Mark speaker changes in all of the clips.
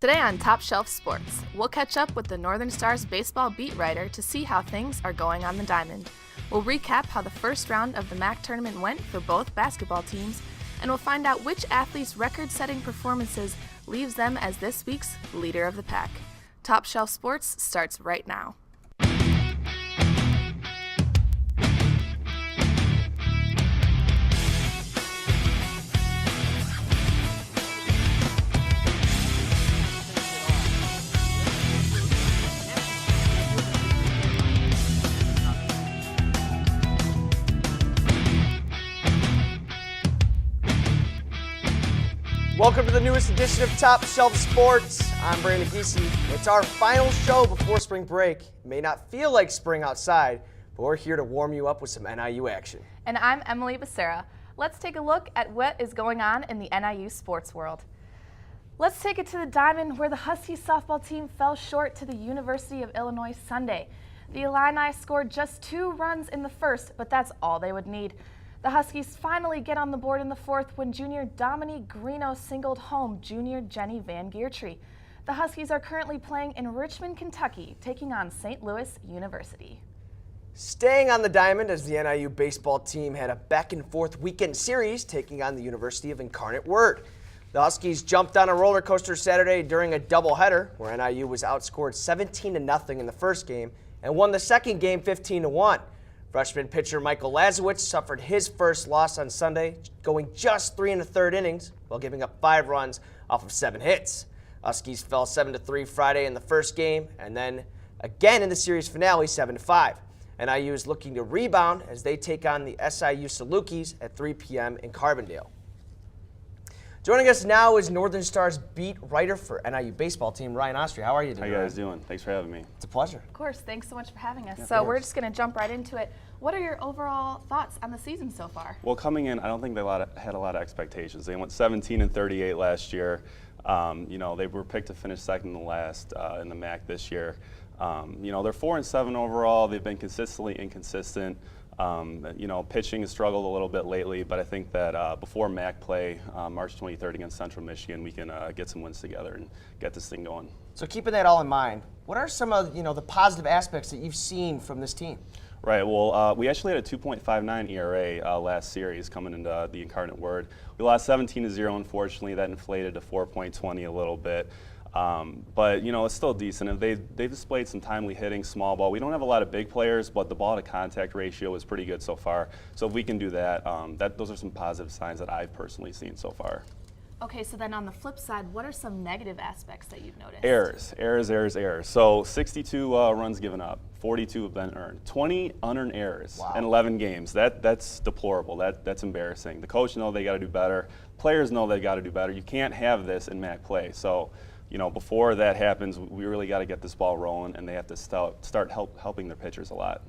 Speaker 1: Today on Top Shelf Sports, we'll catch up with the Northern Stars baseball beat writer to see how things are going on the diamond. We'll recap how the first round of the MAC tournament went for both basketball teams, and we'll find out which athletes' record-setting performances leaves them as this week's leader of the pack. Top Shelf Sports starts right now.
Speaker 2: Welcome to the newest edition of Top Shelf Sports. I'm Brandon Giese. It's our final show before spring break. It may not feel like spring outside, but we're here to warm you up with some NIU action.
Speaker 1: And I'm Emily Becerra. Let's take a look at what is going on in the NIU sports world. Let's take it to the diamond, where the Huskies softball team fell short to the University of Illinois Sunday. The Illini scored just 2 runs in the first, but that's all they would need. The Huskies finally get on the board in the fourth when junior Dominique Greeno singled home junior Jenny Van Geertree. The Huskies are currently playing in Richmond, Kentucky, taking on St. Louis University.
Speaker 2: Staying on the diamond, as the NIU baseball team had a back-and-forth weekend series taking on the University of Incarnate Word. The Huskies jumped on a roller coaster Saturday during a doubleheader, where NIU was outscored 17-0 in the first game and won the second game 15-1. Freshman pitcher Michael Lazowitz suffered his first loss on Sunday, going just 3 1/3 innings while giving up 5 runs off of 7 hits. Huskies fell 7-3 Friday in the first game, and then again in the series finale 7-5. NIU is looking to rebound as they take on the SIU Salukis at 3 p.m. in Carbondale. Joining us now is Northern Stars beat writer for NIU baseball team, Ryan Ostry. How are you today?
Speaker 3: How you guys doing? Thanks for having me.
Speaker 2: It's a pleasure.
Speaker 1: Of course, thanks so much for having us.
Speaker 3: Yeah,
Speaker 1: So we're just going to jump right into it. What are your overall thoughts on the season so far?
Speaker 3: Well, coming in, I don't think they had a lot of expectations. They went 17-38 last year. They were picked to finish second to last in the MAC this year. They're 4-7 overall. They've been consistently inconsistent. Pitching has struggled a little bit lately, but I think that before MAC play, March 23rd against Central Michigan, we can get some wins together and get this thing going.
Speaker 2: So keeping that all in mind, what are some of the positive aspects that you've seen from this team?
Speaker 3: Right. Well, we actually had a 2.59 ERA last series coming into the Incarnate Word. We lost 17-0, unfortunately. That inflated to 4.20 a little bit. But it's still decent. And they've displayed some timely hitting, small ball. We don't have a lot of big players, but the ball to contact ratio is pretty good so far. So if we can do that, those are some positive signs that I've personally seen so far.
Speaker 1: Okay, so then on the flip side, what are some negative aspects that you've noticed?
Speaker 3: Errors. So 62 runs given up, 42 have been earned, 20 unearned errors in 11 games. That's deplorable. That's embarrassing. The coach knows they got to do better. Players know they got to do better. You can't have this in MAC play. So, before that happens, we really got to get this ball rolling, and they have to start helping their pitchers a lot.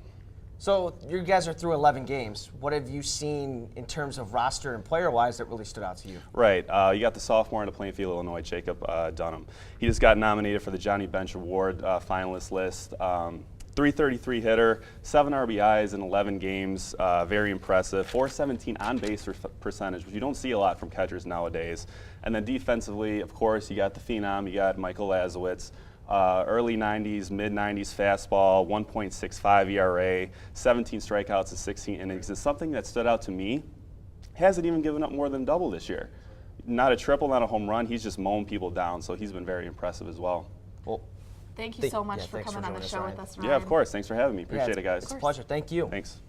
Speaker 2: So you guys are through 11 games. What have you seen in terms of roster and player-wise that really stood out to you?
Speaker 3: Right. You got the sophomore out of Plainfield, Illinois, Jacob Dunham. He just got nominated for the Johnny Bench Award finalist list. 333 hitter, 7 RBIs in 11 games, very impressive. 417 on-base percentage, which you don't see a lot from catchers nowadays. And then defensively, of course, you got the phenom, you got Michael Lazowitz. Early 90s, mid-90s fastball, 1.65 ERA, 17 strikeouts in 16 innings. It's something that stood out to me. Hasn't even given up more than double this year. Not a triple, not a home run. He's just mowing people down, so he's been very impressive as well.
Speaker 2: Well,
Speaker 1: thank you so much for coming on the show with us, Ryan.
Speaker 3: Yeah, of course. Thanks for having me. Appreciate it, guys.
Speaker 2: It's a pleasure. Thank you.
Speaker 3: Thanks.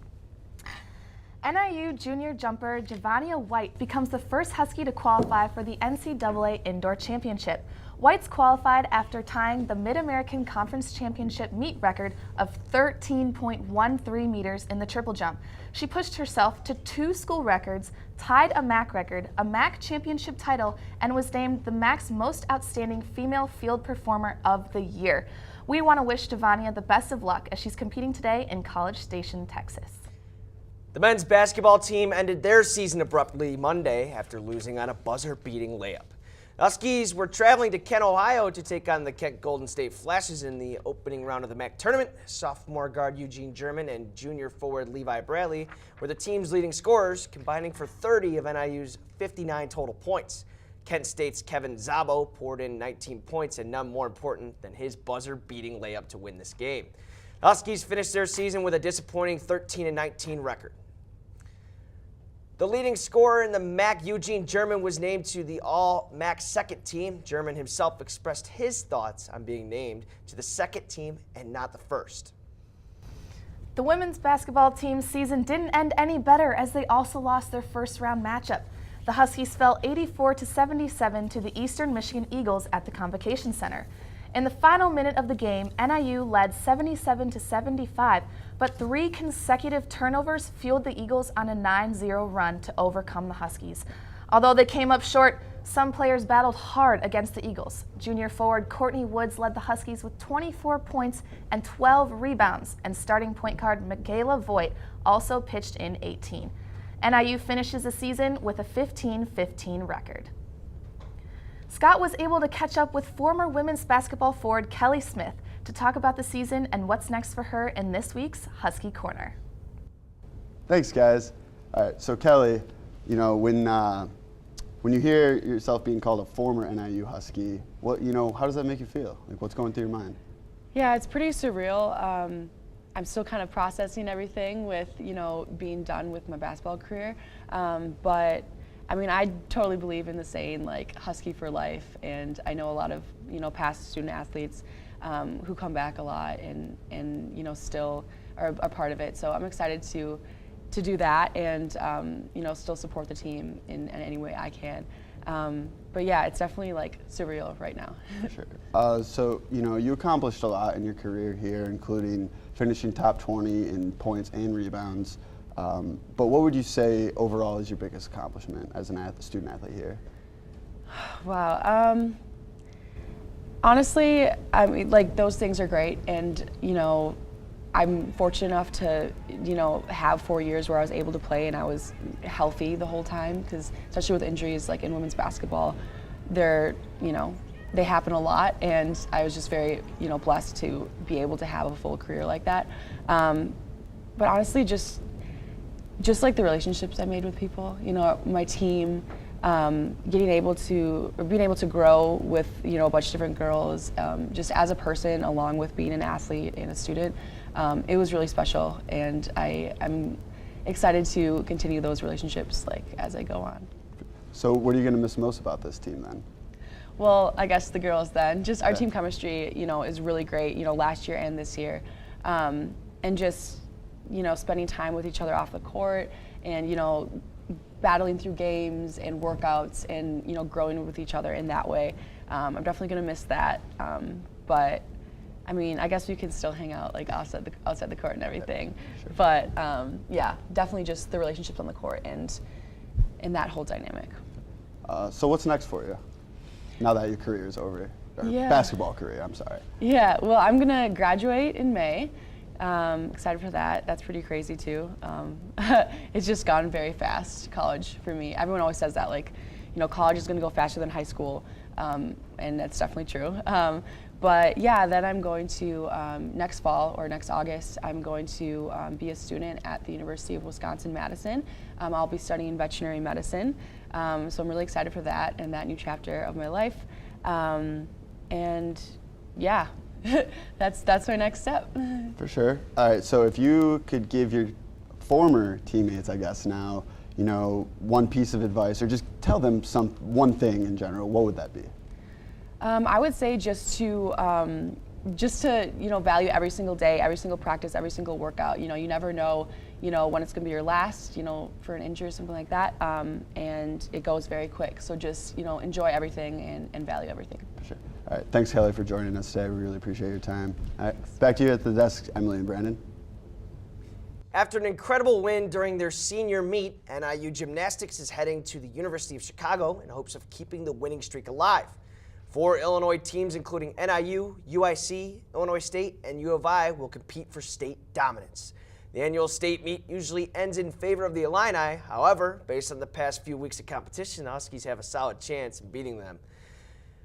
Speaker 1: NIU junior jumper Javania White becomes the first Husky to qualify for the NCAA Indoor Championship. White's qualified after tying the Mid-American Conference Championship meet record of 13.13 meters in the triple jump. She pushed herself to 2 school records, tied a MAC record, a MAC championship title, and was named the MAC's most outstanding female field performer of the year. We want to wish Javania the best of luck as she's competing today in College Station, Texas.
Speaker 2: The men's basketball team ended their season abruptly Monday after losing on a buzzer-beating layup. The Huskies were traveling to Kent, Ohio to take on the Kent Golden State Flashes in the opening round of the MAC tournament. Sophomore guard Eugene German and junior forward Levi Bradley were the team's leading scorers, combining for 30 of NIU's 59 total points. Kent State's Kevin Szabo poured in 19 points, and none more important than his buzzer-beating layup to win this game. The Huskies finished their season with a disappointing 13-19 record. The leading scorer in the MAC, Eugene German, was named to the All-MAC second team. German himself expressed his thoughts on being named to the second team and not the first.
Speaker 1: The women's basketball team's season didn't end any better as they also lost their first-round matchup. The Huskies fell 84-77 to the Eastern Michigan Eagles at the Convocation Center. In the final minute of the game, NIU led 77-75, but 3 consecutive turnovers fueled the Eagles on a 9-0 run to overcome the Huskies. Although they came up short, some players battled hard against the Eagles. Junior forward Courtney Woods led the Huskies with 24 points and 12 rebounds, and starting point guard Michaela Voigt also pitched in 18. NIU finishes the season with a 15-15 record. Scott was able to catch up with former women's basketball forward Kelly Smith to talk about the season and what's next for her in this week's Husky Corner.
Speaker 4: Thanks, guys. All right, so Kelly, you know, when you hear yourself being called a former NIU Husky, how does that make you feel? Like, what's going through your mind?
Speaker 5: Yeah, it's pretty surreal. I'm still kind of processing everything with, being done with my basketball career. But I mean, I totally believe in the saying, like, Husky for life, and I know a lot of, past student athletes who come back a lot and still are a part of it. So I'm excited to do that and, still support the team in any way I can. But yeah, it's definitely, like, surreal right now.
Speaker 4: Sure. So, you accomplished a lot in your career here, including finishing top 20 in points and rebounds. But what would you say overall is your biggest accomplishment as a student athlete here?
Speaker 5: Wow. Honestly, I mean, like, those things are great, and I'm fortunate enough to have 4 years where I was able to play and I was healthy the whole time, because especially with injuries like in women's basketball, they happen a lot, and I was just very blessed to be able to have a full career like that. But honestly, just like the relationships I made with people, my team, being able to grow with a bunch of different girls, just as a person, along with being an athlete and a student, it was really special, and I'm excited to continue those relationships as I go on.
Speaker 4: So what are you going to miss most about this team then?
Speaker 5: Well, I guess the girls then. Just our team chemistry, is really great, last year and this year, and just spending time with each other off the court, and battling through games and workouts, and growing with each other in that way. I'm definitely going to miss that, but I mean, I guess we can still hang out outside the court and everything. Sure. But yeah, definitely just the relationships on the court and that whole dynamic.
Speaker 4: So what's next for you now that your career is over?
Speaker 5: Yeah.
Speaker 4: Basketball career, I'm sorry.
Speaker 5: Yeah, well, I'm going to graduate in May. Excited for that. That's pretty crazy too. It's just gone very fast, college, for me. Everyone always says that, college is going to go faster than high school, and that's definitely true. But yeah, then I'm going to, next fall or next August, I'm going to be a student at the University of Wisconsin-Madison. I'll be studying veterinary medicine, so I'm really excited for that and that new chapter of my life. And yeah, that's my next step.
Speaker 4: For sure. All right, so if you could give your former teammates, I guess now, one piece of advice, or just tell them one thing in general, what would that be?
Speaker 5: I would say just to value every single day, every single practice, every single workout. You never know, when it's going to be your last, for an injury or something like that, and it goes very quick. So just, enjoy everything and value everything.
Speaker 4: For sure. All right, thanks, Kelly, for joining us today. We really appreciate your time. All right, back to you at the desk, Emily and Brandon.
Speaker 2: After an incredible win during their senior meet, NIU Gymnastics is heading to the University of Chicago in hopes of keeping the winning streak alive. 4 Illinois teams, including NIU, UIC, Illinois State, and U of I, will compete for state dominance. The annual state meet usually ends in favor of the Illini. However, based on the past few weeks of competition, the Huskies have a solid chance in beating them.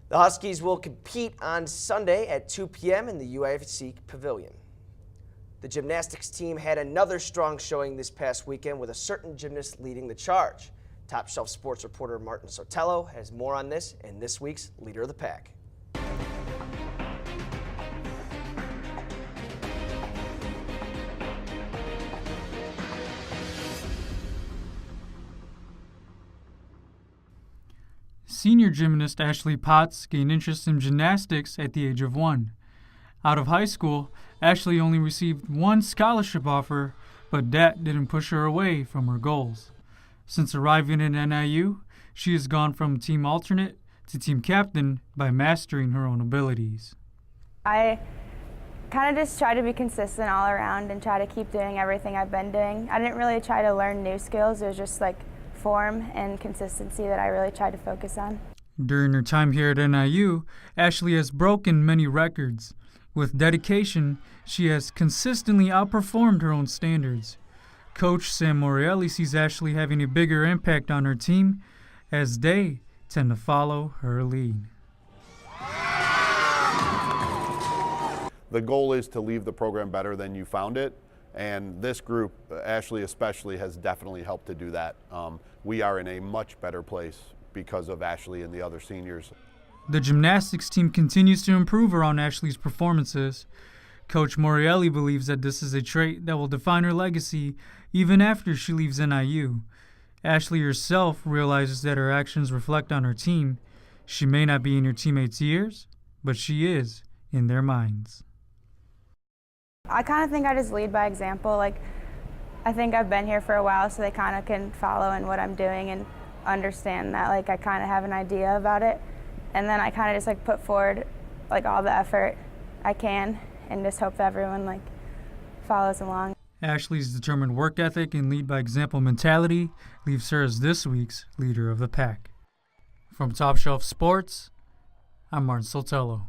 Speaker 2: The Huskies will compete on Sunday at 2 p.m. in the UIC Pavilion. The gymnastics team had another strong showing this past weekend with a certain gymnast leading the charge. Top Shelf Sports reporter Martin Sotelo has more on this in this week's Leader of the Pack.
Speaker 6: Senior gymnast Ashley Potts gained interest in gymnastics at the age of 1. Out of high school, Ashley only received one scholarship offer, but that didn't push her away from her goals. Since arriving at NIU, she has gone from team alternate to team captain by mastering her own abilities.
Speaker 7: I kind of just try to be consistent all around and try to keep doing everything I've been doing. I didn't really try to learn new skills. It was just like form and consistency that I really tried to focus on.
Speaker 6: During her time here at NIU, Ashley has broken many records. With dedication, she has consistently outperformed her own standards. Coach Sam Morelli sees Ashley having a bigger impact on her team as they tend to follow her lead.
Speaker 8: The goal is to leave the program better than you found it, and this group, Ashley especially, has definitely helped to do that. We are in a much better place because of Ashley and the other seniors.
Speaker 6: The gymnastics team continues to improve around Ashley's performances. Coach Morelli believes that this is a trait that will define her legacy even after she leaves NIU. Ashley herself realizes that her actions reflect on her team. She may not be in her teammates' ears, but she is in their minds.
Speaker 7: I kind of think I just lead by example. Like, I think I've been here for a while, so they kind of can follow in what I'm doing and understand that, like, I kind of have an idea about it. And then I kind of just, like, put forward, like, all the effort I can and just hope that everyone, like, follows along.
Speaker 6: Ashley's determined work ethic and lead by example mentality leaves her as this week's Leader of the Pack. From Top Shelf Sports, I'm Martin Sotelo.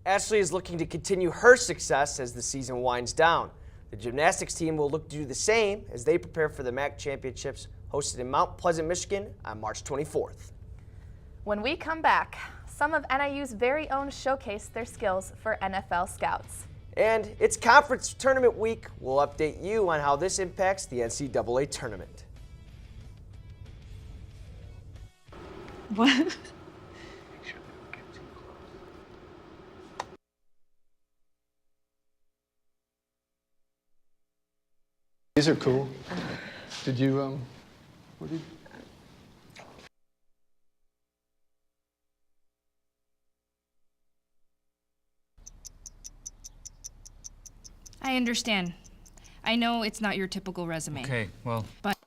Speaker 2: Ashley is looking to continue her success as the season winds down. The gymnastics team will look to do the same as they prepare for the MAC Championships hosted in Mount Pleasant, Michigan on March 24th.
Speaker 1: When we come back, some of NIU's very own showcase their skills for NFL scouts.
Speaker 2: And it's conference tournament week. We'll update you on how this impacts the NCAA tournament.
Speaker 9: What?
Speaker 10: These are cool. Did you, what did
Speaker 9: I understand. I know it's not your typical resume.
Speaker 11: Okay, well.
Speaker 9: But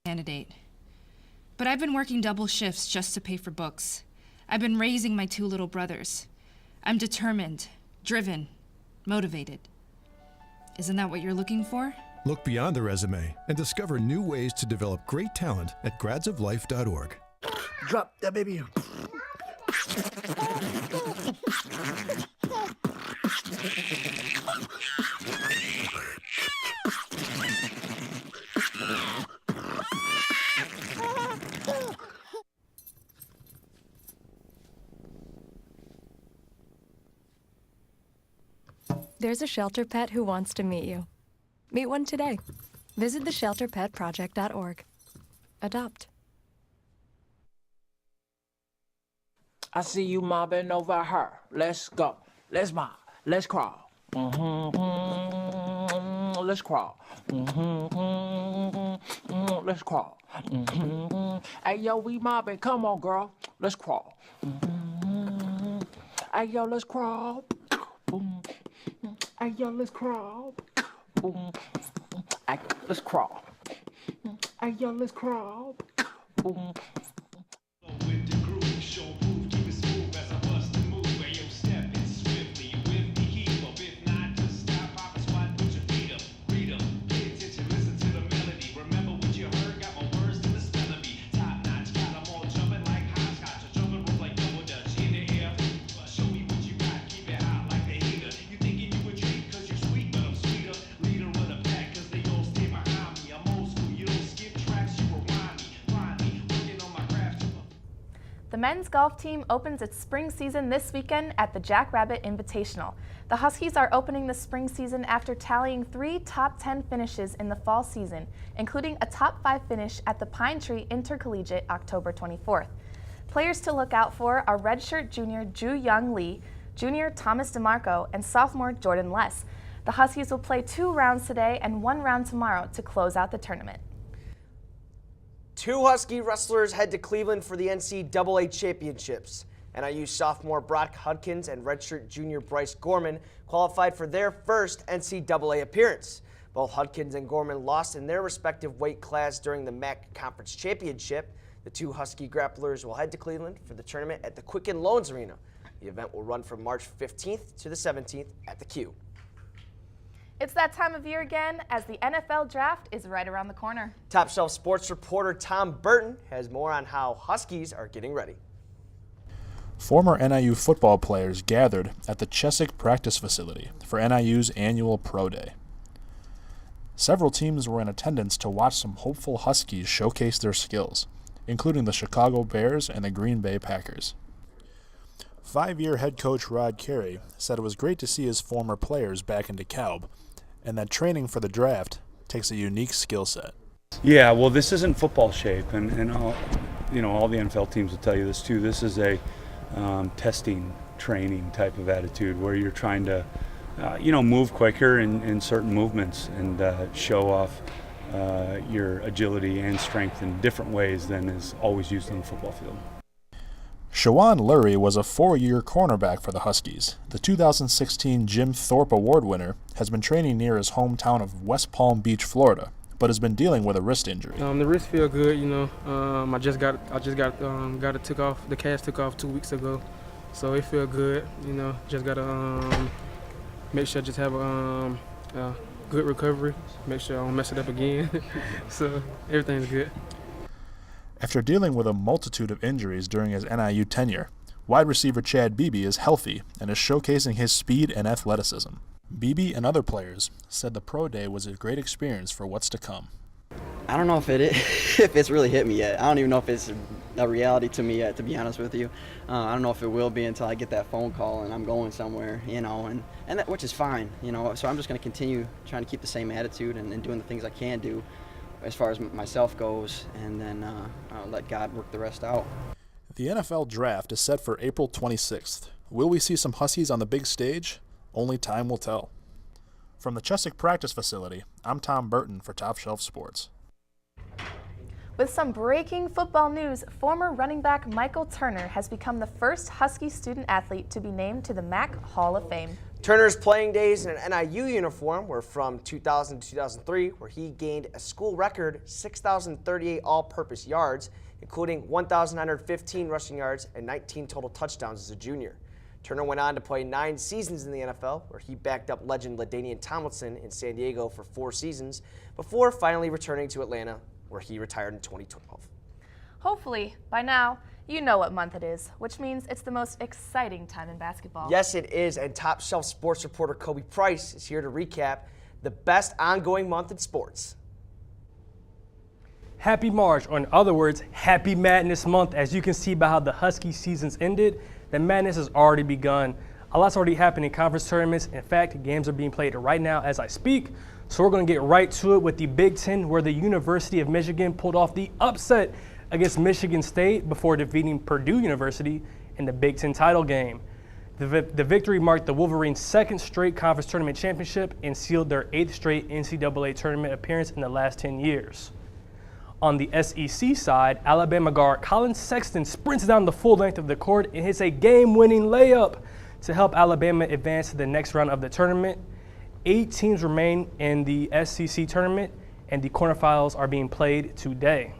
Speaker 9: candidate. But I've been working double shifts just to pay for books. I've been raising my 2 little brothers. I'm determined, driven, motivated. Isn't that what you're looking for?
Speaker 12: Look beyond the resume and discover new ways to develop great talent at gradsoflife.org.
Speaker 10: drop that baby?
Speaker 13: There's a shelter pet who wants to meet you. Meet one today. Visit theshelterpetproject.org. Adopt.
Speaker 14: I see you mobbing over her. Let's go. Let's mob. Let's crawl. Let's crawl. Let's crawl. Hey, yo, we mobbing. Come on, girl. Let's crawl. Hey, yo, let's crawl. Hey, yo, let's crawl. Hey, let's crawl. Hey, yo, let's crawl.
Speaker 1: men's golf team opens its spring season this weekend at the Jack Rabbit Invitational. The Huskies are opening the spring season after tallying 3 top 10 finishes in the fall season, including a top 5 finish at the Pine Tree Intercollegiate October 24th. Players to look out for are redshirt junior Ju Young Lee, junior Thomas DeMarco, and sophomore Jordan Less. The Huskies will play 2 rounds today and 1 round tomorrow to close out the tournament.
Speaker 2: 2 Husky wrestlers head to Cleveland for the NCAA championships. NIU sophomore Brock Hudkins and redshirt junior Bryce Gorman qualified for their first NCAA appearance. Both Hudkins and Gorman lost in their respective weight class during the MAC Conference Championship. The 2 Husky grapplers will head to Cleveland for the tournament at the Quicken Loans Arena. The event will run from March 15th to the 17th at the Q.
Speaker 1: It's that time of year again, as the NFL draft is right around the corner.
Speaker 2: Top Shelf Sports reporter Tom Burton has more on how Huskies are getting ready.
Speaker 11: Former NIU football players gathered at the Cheswick practice facility for NIU's annual Pro Day. Several teams were in attendance to watch some hopeful Huskies showcase their skills, including the Chicago Bears and the Green Bay Packers. 5-year head coach Rod Carey said it was great to see his former players back in DeKalb, and that training for the draft takes a unique skill set.
Speaker 15: Yeah, well, this isn't football shape, and all, all the NFL teams will tell you this too. This is a testing, training type of attitude where you're trying to, move quicker in certain movements and show off your agility and strength in different ways than is always used on the football field.
Speaker 11: Shawan Lurie was a 4-year cornerback for the Huskies. The 2016 Jim Thorpe Award winner has been training near his hometown of West Palm Beach, Florida, but has been dealing with a wrist injury.
Speaker 16: The wrist feel good, I just got it took off. The cast took off 2 weeks ago, so it feel good. Just gotta make sure I just have a good recovery. Make sure I don't mess it up again. So everything's good.
Speaker 11: After dealing with a multitude of injuries during his NIU tenure, wide receiver Chad Beebe is healthy and is showcasing his speed and athleticism. Beebe and other players said the Pro Day was a great experience for what's to come.
Speaker 17: I don't know if it's really hit me yet. I don't even know if it's a reality to me yet, to be honest with you. I don't know if it will be until I get that phone call and I'm going somewhere, and that, which is fine, So I'm just going to continue trying to keep the same attitude and doing the things I can do as far as myself goes, and then I'll let God work the rest out.
Speaker 11: The NFL draft is set for April 26th. Will we see some Huskies on the big stage? Only time will tell. From the Cheswick practice facility, I'm Tom Burton for Top Shelf Sports.
Speaker 1: With some breaking football news, former running back Michael Turner has become the first Husky student athlete to be named to the MAC Hall of Fame.
Speaker 2: Turner's playing days in an NIU uniform were from 2000 to 2003, where he gained a school record 6,038 all-purpose yards, including 1,915 rushing yards and 19 total touchdowns as a junior. Turner went on to play 9 seasons in the NFL, where he backed up legend LaDainian Tomlinson in San Diego for 4 seasons, before finally returning to Atlanta, where he retired in 2012.
Speaker 1: Hopefully, by now, you know what month it is, which means it's the most exciting time in basketball.
Speaker 2: Yes, it is, and Top Shelf Sports reporter Kobe Price is here to recap the best ongoing month in sports.
Speaker 18: Happy March, or in other words, Happy Madness Month. As you can see by how the Husky season's ended, the madness has already begun. A lot's already happened in conference tournaments. In fact, games are being played right now as I speak. So we're going to get right to it with the Big Ten, where the University of Michigan pulled off the upset against Michigan State before defeating Purdue University in the Big Ten title game. The victory marked the Wolverines' 2nd straight conference tournament championship and sealed their 8th straight NCAA tournament appearance in the last 10 years. On the SEC side, Alabama guard Colin Sexton sprints down the full length of the court and hits a game-winning layup to help Alabama advance to the next round of the tournament. 8 teams remain in the SEC tournament, and the quarterfinals are being played today.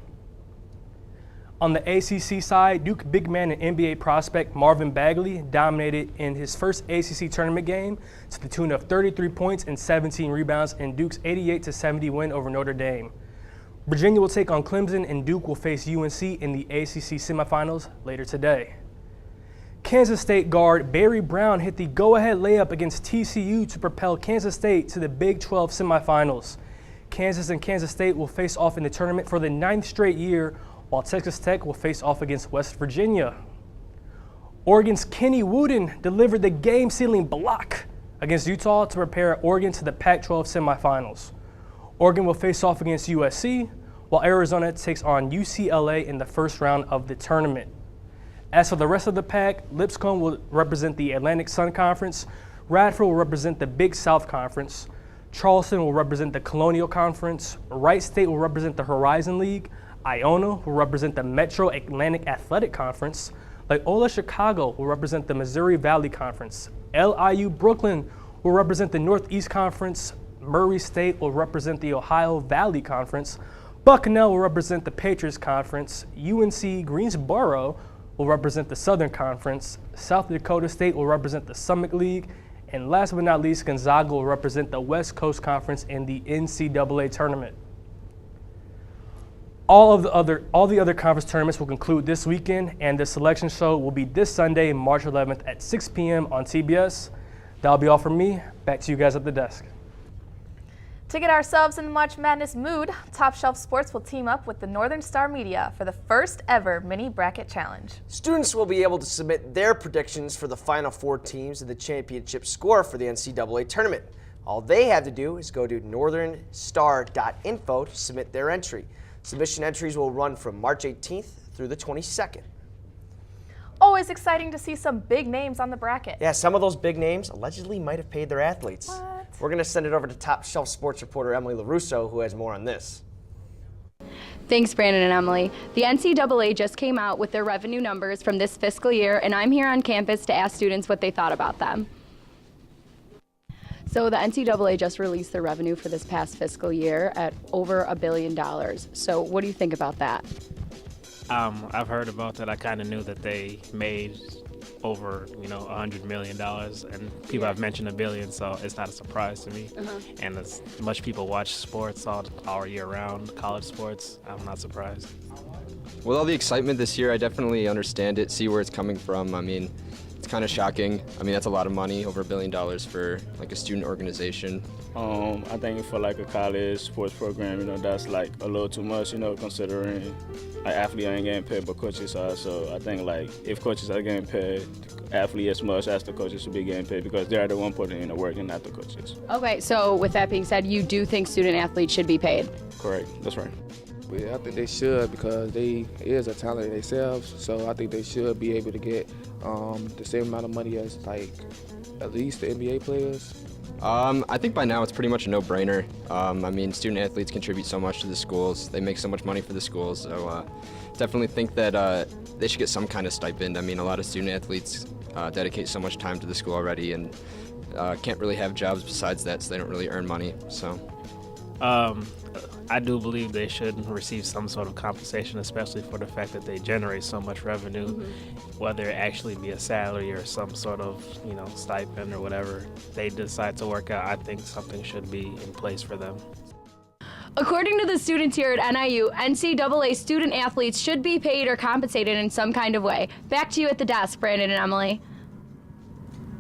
Speaker 18: On the ACC side, Duke big man and NBA prospect Marvin Bagley dominated in his first ACC tournament game to the tune of 33 points and 17 rebounds in Duke's 88-70 win over Notre Dame. Virginia will take on Clemson, and Duke will face UNC in the ACC semifinals later today. Kansas State guard Barry Brown hit the go-ahead layup against TCU to propel Kansas State to the Big 12 semifinals. Kansas and Kansas State will face off in the tournament for the 9th straight year, while Texas Tech will face off against West Virginia. Oregon's Kenny Wooden delivered the game-sealing block against Utah to prepare Oregon to the Pac-12 semifinals. Oregon will face off against USC, while Arizona takes on UCLA in the first round of the tournament. As for the rest of the pack, Lipscomb will represent the Atlantic Sun Conference, Radford will represent the Big South Conference, Charleston will represent the Colonial Conference, Wright State will represent the Horizon League, Iona will represent the Metro Atlantic Athletic Conference, Loyola Chicago will represent the Missouri Valley Conference, LIU Brooklyn will represent the Northeast Conference, Murray State will represent the Ohio Valley Conference, Bucknell will represent the Patriots Conference, UNC Greensboro will represent the Southern Conference, South Dakota State will represent the Summit League, and last but not least, Gonzaga will represent the West Coast Conference in the NCAA tournament. All the other conference tournaments will conclude this weekend, and the selection show will be this Sunday, March 11th at 6 p.m. on TBS. That'll be all from me. Back to you guys at the desk.
Speaker 1: To get ourselves in the March Madness mood, Top Shelf Sports will team up with the Northern Star Media for the first ever mini bracket challenge.
Speaker 2: Students will be able to submit their predictions for the final 4 teams and the championship score for the NCAA tournament. All they have to do is go to northernstar.info to submit their entry. Submission entries will run from March 18th through the 22nd.
Speaker 1: Always exciting to see some big names on the bracket.
Speaker 2: Yeah, some of those big names allegedly might have paid their athletes.
Speaker 1: What?
Speaker 2: We're going to send it over to Top Shelf Sports reporter Emily LaRusso, who has more on this.
Speaker 19: Thanks, Brandon and Emily. The NCAA just came out with their revenue numbers from this fiscal year, and I'm here on campus to ask students what they thought about them. So the NCAA just released their revenue for this past fiscal year at over $1 billion. So what do you think about that?
Speaker 20: I've heard about that. I kind of knew that they made over, $100 million, and people have mentioned $1 billion, so it's not a surprise to me. And as much people watch sports all year round, college sports, I'm not surprised.
Speaker 21: With all the excitement this year, I definitely understand it, see where it's coming from. I mean, it's kind of shocking. I mean, that's a lot of money, over $1 billion for like a student organization.
Speaker 22: I think for like a college sports program, that's like a little too much, considering like athletes ain't getting paid, but coaches are. So I think like if coaches are getting paid, athletes as much as the coaches should be getting paid because they're the one putting in the work and not the coaches.
Speaker 19: Okay, so with that being said, you do think student athletes should be paid?
Speaker 22: Correct, that's right.
Speaker 23: Yeah, I think they should because they is a talent themselves. So I think they should be able to get the same amount of money as like at least the NBA players.
Speaker 21: I think by now it's pretty much a no-brainer. I mean, student athletes contribute so much to the schools. They make so much money for the schools. So definitely think that they should get some kind of stipend. I mean, a lot of student athletes dedicate so much time to the school already and can't really have jobs besides that, so they don't really earn money. So.
Speaker 20: I do believe they should receive some sort of compensation, especially for the fact that they generate so much revenue, whether it actually be a salary or some sort of, stipend or whatever they decide to work out. I think something should be in place for them.
Speaker 19: According to the students here at NIU, NCAA student athletes should be paid or compensated in some kind of way. Back to you at the desk, Brandon and Emily.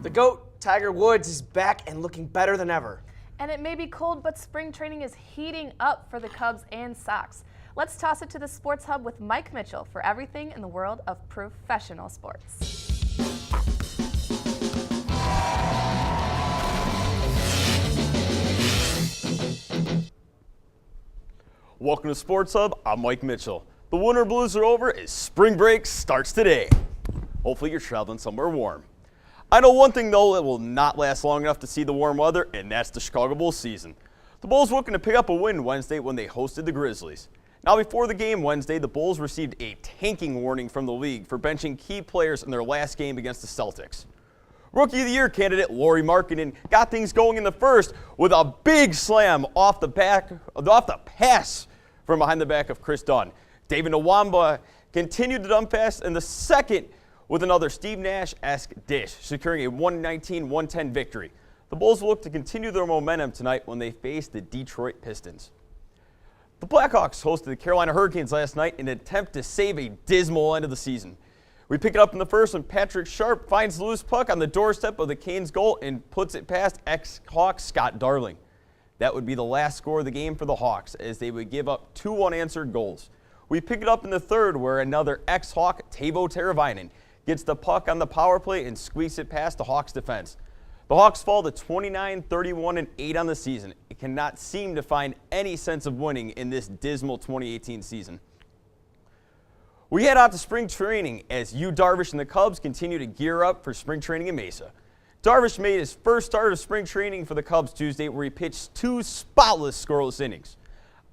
Speaker 2: The GOAT, Tiger Woods, is back and looking better than ever.
Speaker 1: And it may be cold, but spring training is heating up for the Cubs and Sox. Let's toss it to the Sports Hub with Mike Mitchell for everything in the world of professional sports.
Speaker 24: Welcome to Sports Hub. I'm Mike Mitchell. The winter blues are over as spring break starts today. Hopefully you're traveling somewhere warm. I know one thing, though, that will not last long enough to see the warm weather, and that's the Chicago Bulls season. The Bulls were looking to pick up a win Wednesday when they hosted the Grizzlies. Now, before the game Wednesday, the Bulls received a tanking warning from the league for benching key players in their last game against the Celtics. Rookie of the Year candidate Lauri Markkanen got things going in the first with a big slam off the pass from behind the back of Chris Dunn. David Nwaba continued the dump pass in the second with another Steve Nash-esque dish, securing a 119-110 victory. The Bulls will look to continue their momentum tonight when they face the Detroit Pistons. The Blackhawks hosted the Carolina Hurricanes last night in an attempt to save a dismal end of the season. We pick it up in the first when Patrick Sharp finds the loose puck on the doorstep of the Canes' goal and puts it past ex-Hawk Scott Darling. That would be the last score of the game for the Hawks, as they would give up 2 unanswered goals. We pick it up in the third where another ex-Hawk, Teuvo Teravainen, gets the puck on the power play and squeaks it past the Hawks defense. The Hawks fall to 29, 31, and 8 on the season. It cannot seem to find any sense of winning in this dismal 2018 season. We head out to spring training as Yu Darvish and the Cubs continue to gear up for spring training in Mesa. Darvish made his first start of spring training for the Cubs Tuesday, where he pitched 2 spotless scoreless innings.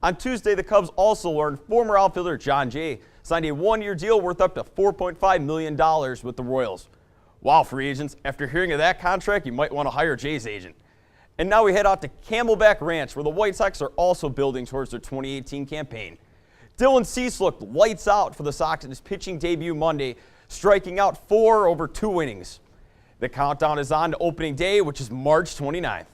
Speaker 24: On Tuesday, the Cubs also learned former outfielder John Jay signed a 1-year deal worth up to $4.5 million with the Royals. Wow, free agents, after hearing of that contract, you might want to hire Jay's agent. And now we head out to Camelback Ranch, where the White Sox are also building towards their 2018 campaign. Dylan Cease looked lights out for the Sox in his pitching debut Monday, striking out 4 over 2 innings. The countdown is on to opening day, which is March 29th.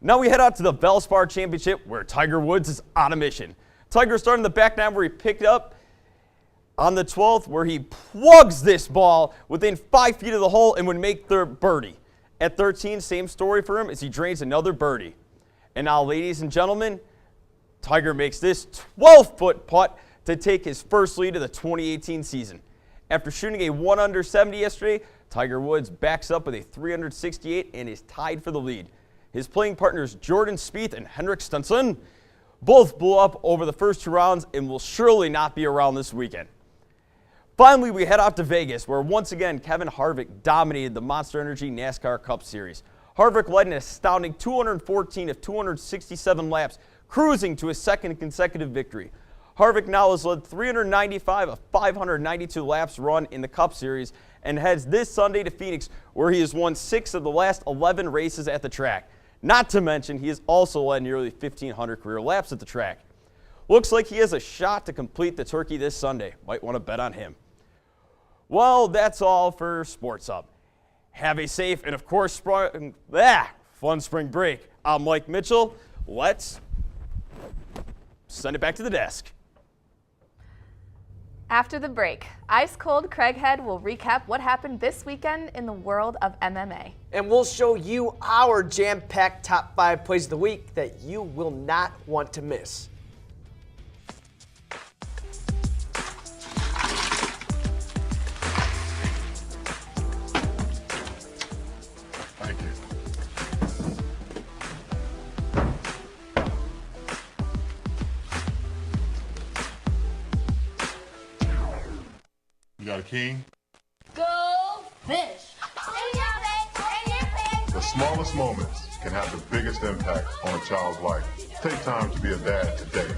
Speaker 24: Now we head out to the Valspar Championship, where Tiger Woods is on a mission. Tiger started in the back nine, where he picked up on the 12th, where he plugs this ball within 5 feet of the hole and would make the birdie. At 13, same story for him as he drains another birdie. And now, ladies and gentlemen, Tiger makes this 12-foot putt to take his first lead of the 2018 season. After shooting a 1-under 70 yesterday, Tiger Woods backs up with a 368 and is tied for the lead. His playing partners Jordan Spieth and Henrik Stenson both blew up over the first 2 rounds and will surely not be around this weekend. Finally, we head out to Vegas, where once again Kevin Harvick dominated the Monster Energy NASCAR Cup Series. Harvick led an astounding 214 of 267 laps, cruising to his second consecutive victory. Harvick now has led 395 of 592 laps run in the Cup Series and heads this Sunday to Phoenix, where he has won 6 of the last 11 races at the track. Not to mention, he has also led nearly 1,500 career laps at the track. Looks like he has a shot to complete the turkey this Sunday. Might want to bet on him. Well, that's all for Sports Hub. Have a safe and, of course, fun spring break. I'm Mike Mitchell. Let's send it back to the desk.
Speaker 1: After the break, Ice Cold Craighead will recap what happened this weekend in the world of MMA.
Speaker 2: And we'll show you our jam-packed top 5 plays of the week that you will not want to miss.
Speaker 3: Thank you. You got a king?
Speaker 4: Go fish!
Speaker 3: The smallest moments can have the biggest impact on a child's life. Take time to be a dad today.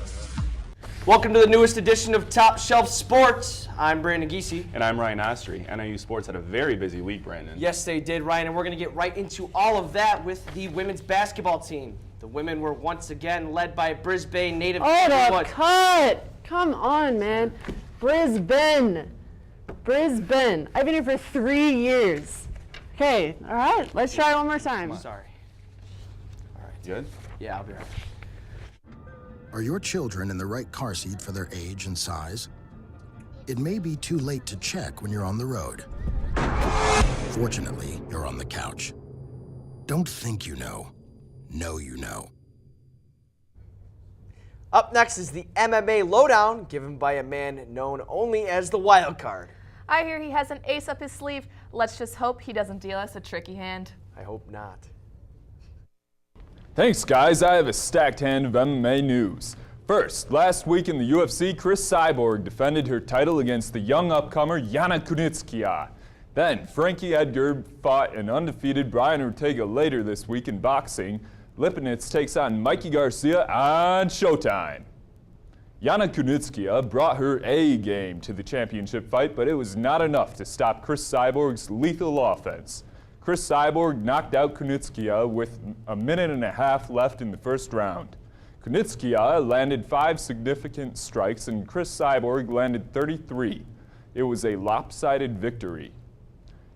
Speaker 2: Welcome to the newest edition of Top Shelf Sports. I'm Brandon Giese.
Speaker 5: And I'm Ryan Ostry. NIU Sports had a very busy week, Brandon.
Speaker 2: Yes, they did, Ryan, and we're going to get right into all of that with the women's basketball team. The women were once again led by Brisbane native.
Speaker 8: Hold up, cut! Come on, man. Brisbane. I've been here for 3 years. Okay, all right, let's try one more time.
Speaker 2: Sorry.
Speaker 5: All right, good?
Speaker 2: Yeah, I'll be right.
Speaker 25: Are your children in the right car seat for their age and size? It may be too late to check when you're on the road. Fortunately, you're on the couch. Don't think you know. Know you know.
Speaker 2: Up next is the MMA Lowdown, given by a man known only as the Wild Card.
Speaker 1: I hear he has an ace up his sleeve. Let's just hope he doesn't deal us a tricky hand.
Speaker 2: I hope not.
Speaker 26: Thanks, guys. I have a stacked hand of MMA news. First, last week in the UFC, Cris Cyborg defended her title against the young upcomer Yana Kunitskaya. Then, Frankie Edgar fought an undefeated Brian Ortega later this week in boxing. Lipinets takes on Mikey Garcia on Showtime. Yana Kunitskaya brought her A game to the championship fight, but it was not enough to stop Cris Cyborg's lethal offense. Cris Cyborg knocked out Kunitskaya with a minute and a half left in the first round. Kunitskaya landed 5 significant strikes and Cris Cyborg landed 33. It was a lopsided victory.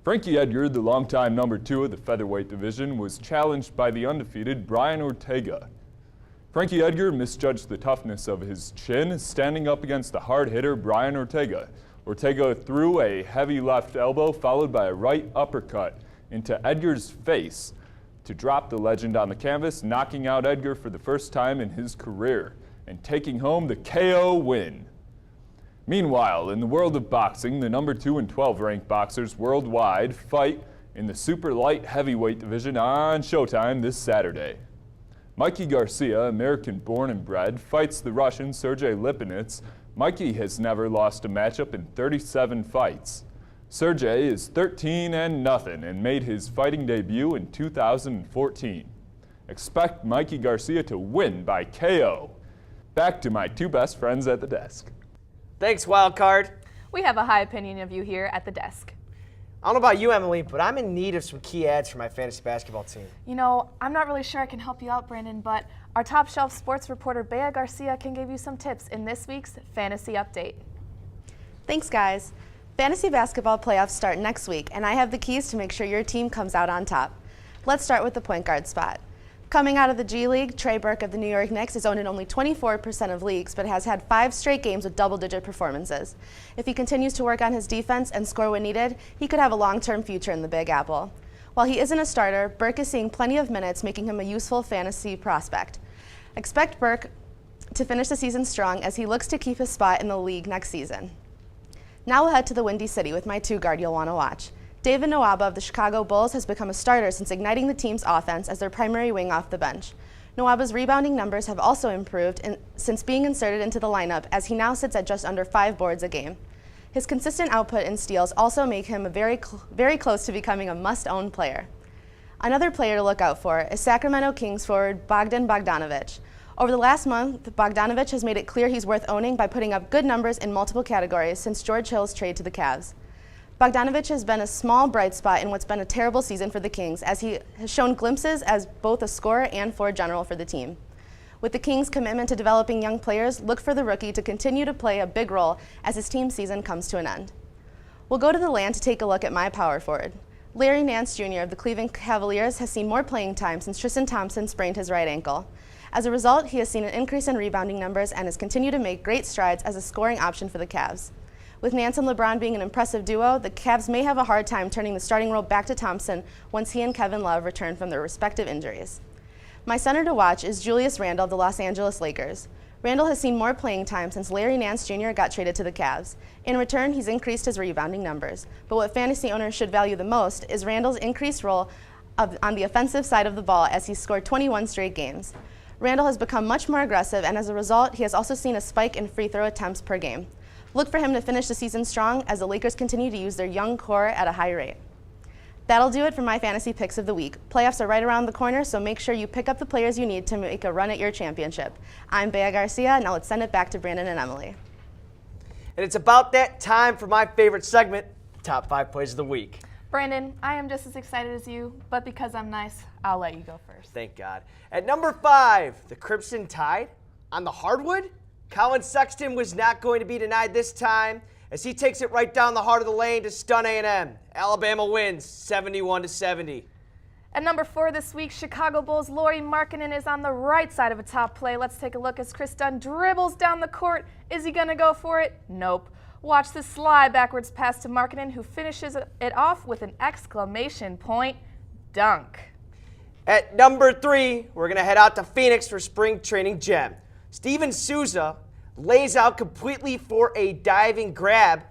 Speaker 26: Frankie Edgar, the longtime number 2 of the featherweight division, was challenged by the undefeated Brian Ortega. Frankie Edgar misjudged the toughness of his chin, standing up against the hard hitter Brian Ortega. Ortega threw a heavy left elbow followed by a right uppercut into Edgar's face to drop the legend on the canvas, knocking out Edgar for the first time in his career and taking home the KO win. Meanwhile, in the world of boxing, the number 2 and 12 ranked boxers worldwide fight in the super light heavyweight division on Showtime this Saturday. Mikey Garcia, American-born and bred, fights the Russian Sergey Lipinets. Mikey has never lost a matchup in 37 fights. Sergey is 13-0 and made his fighting debut in 2014. Expect Mikey Garcia to win by KO. Back to my 2 best friends at the desk.
Speaker 2: Thanks, Wildcard.
Speaker 1: We have a high opinion of you here at the desk.
Speaker 2: I don't know about you, Emily, but I'm in need of some key ads for my fantasy basketball team.
Speaker 1: You know, I'm not really sure I can help you out, Brandon, but our top shelf sports reporter, Bea Garcia, can give you some tips in this week's Fantasy Update.
Speaker 6: Thanks, guys. Fantasy basketball playoffs start next week, and I have the keys to make sure your team comes out on top. Let's start with the point guard spot. Coming out of the G League, Trey Burke of the New York Knicks is owned in only 24% of leagues, but has had 5 straight games with double-digit performances. If he continues to work on his defense and score when needed, he could have a long-term future in the Big Apple. While he isn't a starter, Burke is seeing plenty of minutes, making him a useful fantasy prospect. Expect Burke to finish the season strong as he looks to keep his spot in the league next season. Now we'll head to the Windy City with my 2 guard you'll want to watch. David Nwaba of the Chicago Bulls has become a starter since igniting the team's offense as their primary wing off the bench. Nwaba's rebounding numbers have also improved since being inserted into the lineup, as he now sits at just under 5 boards a game. His consistent output and steals also make him very close to becoming a must-own player. Another player to look out for is Sacramento Kings forward Bogdan Bogdanovic. Over the last month, Bogdanovic has made it clear he's worth owning by putting up good numbers in multiple categories since George Hill's trade to the Cavs. Bogdanovic has been a small bright spot in what's been a terrible season for the Kings, as he has shown glimpses as both a scorer and floor general for the team. With the Kings' commitment to developing young players, look for the rookie to continue to play a big role as his team season comes to an end. We'll go to the land to take a look at my power forward. Larry Nance Jr. of the Cleveland Cavaliers has seen more playing time since Tristan Thompson sprained his right ankle. As a result, he has seen an increase in rebounding numbers and has continued to make great strides as a scoring option for the Cavs. With Nance and LeBron being an impressive duo, the Cavs may have a hard time turning the starting role back to Thompson once he and Kevin Love return from their respective injuries. My center to watch is Julius Randle of the Los Angeles Lakers. Randle has seen more playing time since Larry Nance Jr. got traded to the Cavs. In return, he's increased his rebounding numbers. But what fantasy owners should value the most is Randle's increased role on the offensive side of the ball, as he's scored 21 straight games. Randle has become much more aggressive, and as a result, he has also seen a spike in free throw attempts per game. Look for him to finish the season strong as the Lakers continue to use their young core at a high rate. That'll do it for my fantasy picks of the week. Playoffs are right around the corner, so make sure you pick up the players you need to make a run at your championship. I'm Bea Garcia. Now let's send it back to Brandon and Emily.
Speaker 2: And it's about that time for my favorite segment, Top 5 Plays of the Week.
Speaker 1: Brandon, I am just as excited as you, but because I'm nice, I'll let you go first.
Speaker 2: Thank God. At number 5, the Crimson Tide on the hardwood. Colin Sexton was not going to be denied this time as he takes it right down the heart of the lane to stun A&M. Alabama wins 71-70.
Speaker 1: At number 4 this week, Chicago Bulls' Lauri Markkanen is on the right side of a top play. Let's take a look as Chris Dunn dribbles down the court. Is he going to go for it? Nope. Watch the slide backwards pass to Markkanen, who finishes it off with an exclamation point dunk.
Speaker 2: At number 3, we're going to head out to Phoenix for spring training gem. Steven Souza lays out completely for a diving grab.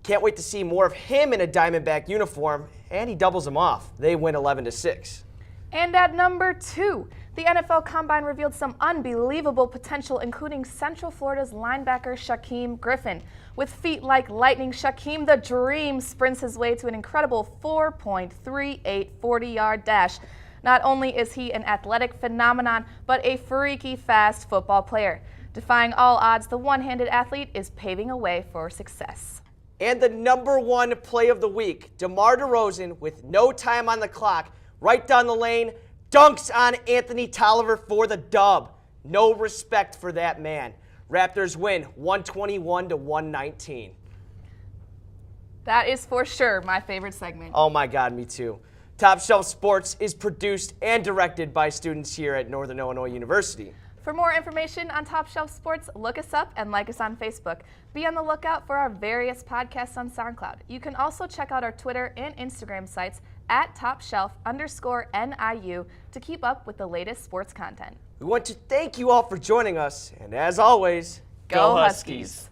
Speaker 2: Can't wait to see more of him in a Diamondback uniform, and he doubles him off. They win 11-6.
Speaker 1: And at number 2, the NFL Combine revealed some unbelievable potential, including Central Florida's linebacker Shaquem Griffin. With feet like lightning, Shaquem the Dream sprints his way to an incredible 4.38 40-yard dash. Not only is he an athletic phenomenon, but a freaky fast football player. Defying all odds, the one-handed athlete is paving a way for success.
Speaker 2: And the number 1 play of the week, DeMar DeRozan, with no time on the clock, right down the lane, dunks on Anthony Tolliver for the dub. No respect for that man. Raptors win 121-119.
Speaker 1: That is for sure my favorite segment.
Speaker 2: Oh my God, me too. Top Shelf Sports is produced and directed by students here at Northern Illinois University.
Speaker 1: For more information on Top Shelf Sports, look us up and like us on Facebook. Be on the lookout for our various podcasts on SoundCloud. You can also check out our Twitter and Instagram sites at TopShelf_NIU to keep up with the latest sports content.
Speaker 2: We want to thank you all for joining us, and as always,
Speaker 1: Go Huskies!